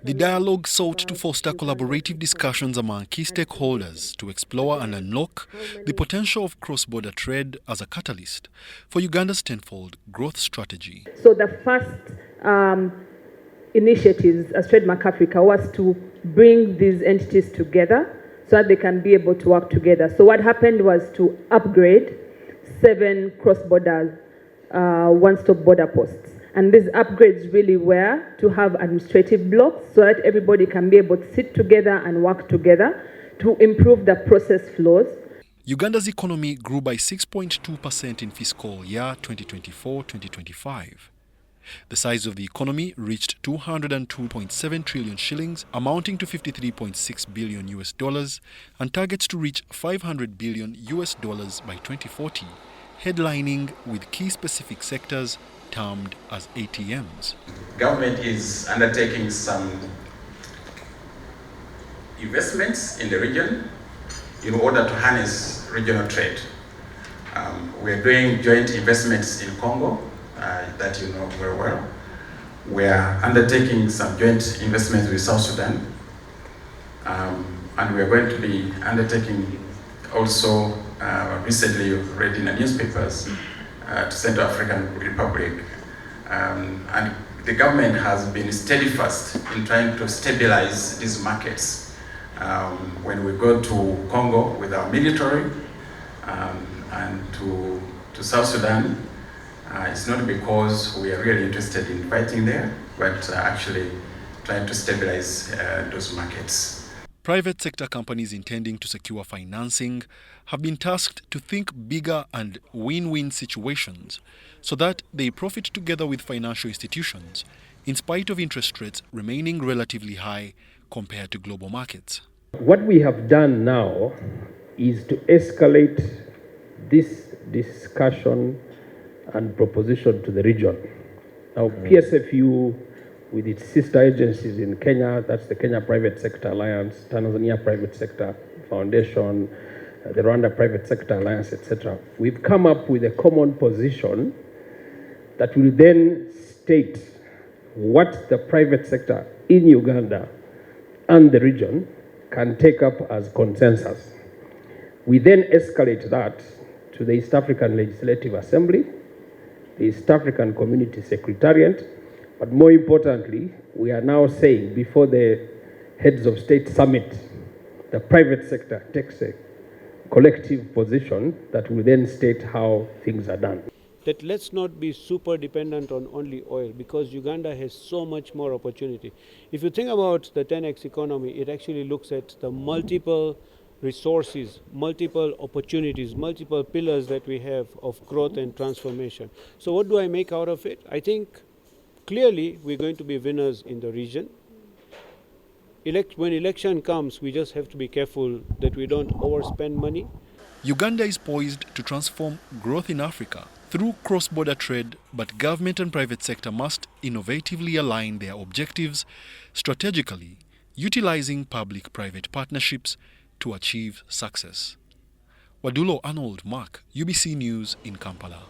The dialogue sought to foster collaborative discussions among key stakeholders to explore and unlock the potential of cross-border trade as a catalyst for Uganda's tenfold growth strategy. So the first initiatives as Trademark Africa was to bring these entities together so that they can be able to work together. So what happened was to upgrade 7 cross-border one-stop border posts. And these upgrades really were to have administrative blocks so that everybody can be able to sit together and work together to improve the process flows. Uganda's economy grew by 6.2% in fiscal year 2024-2025. The size of the economy reached 202.7 trillion shillings, amounting to $53.6 billion, and targets to reach $500 billion by 2040, headlining with key specific sectors termed as ATMs. Government is undertaking some investments in the region in order to harness regional trade. We're doing joint investments in Congo, that you know very well. We're undertaking some joint investments with South Sudan. And we're going to be undertaking also, recently read in the newspapers, to Central African Republic. And the government has been steadfast in trying to stabilize these markets. When we go to Congo with our military and to South Sudan, it's not because we are really interested in fighting there, but actually trying to stabilize those markets. Private sector companies intending to secure financing have been tasked to think bigger and win-win situations so that they profit together with financial institutions, in spite of interest rates remaining relatively high compared to global markets. What we have done now is to escalate this discussion and proposition to the region. Now, PSFU, with its sister agencies in Kenya, that's the Kenya Private Sector Alliance, Tanzania Private Sector Foundation, the Rwanda Private Sector Alliance, etc. We've come up with a common position that will then state what the private sector in Uganda and the region can take up as consensus. We then escalate that to the East African Legislative Assembly, the East African Community Secretariat, but more importantly, we are now saying before the Heads of State Summit, the private sector takes a collective position that will then state how things are done. That let's not be super dependent on only oil, because Uganda has so much more opportunity. If you think about the 10x economy, it actually looks at the multiple resources, multiple opportunities, multiple pillars that we have of growth and transformation. So what do I make out of it? I think clearly we're going to be winners in the region. When election comes, we just have to be careful that we don't overspend money. Uganda is poised to transform growth in Africa through cross-border trade, but government and private sector must innovatively align their objectives strategically, utilizing public-private partnerships to achieve success. Wadulo Arnold Mark, UBC News in Kampala.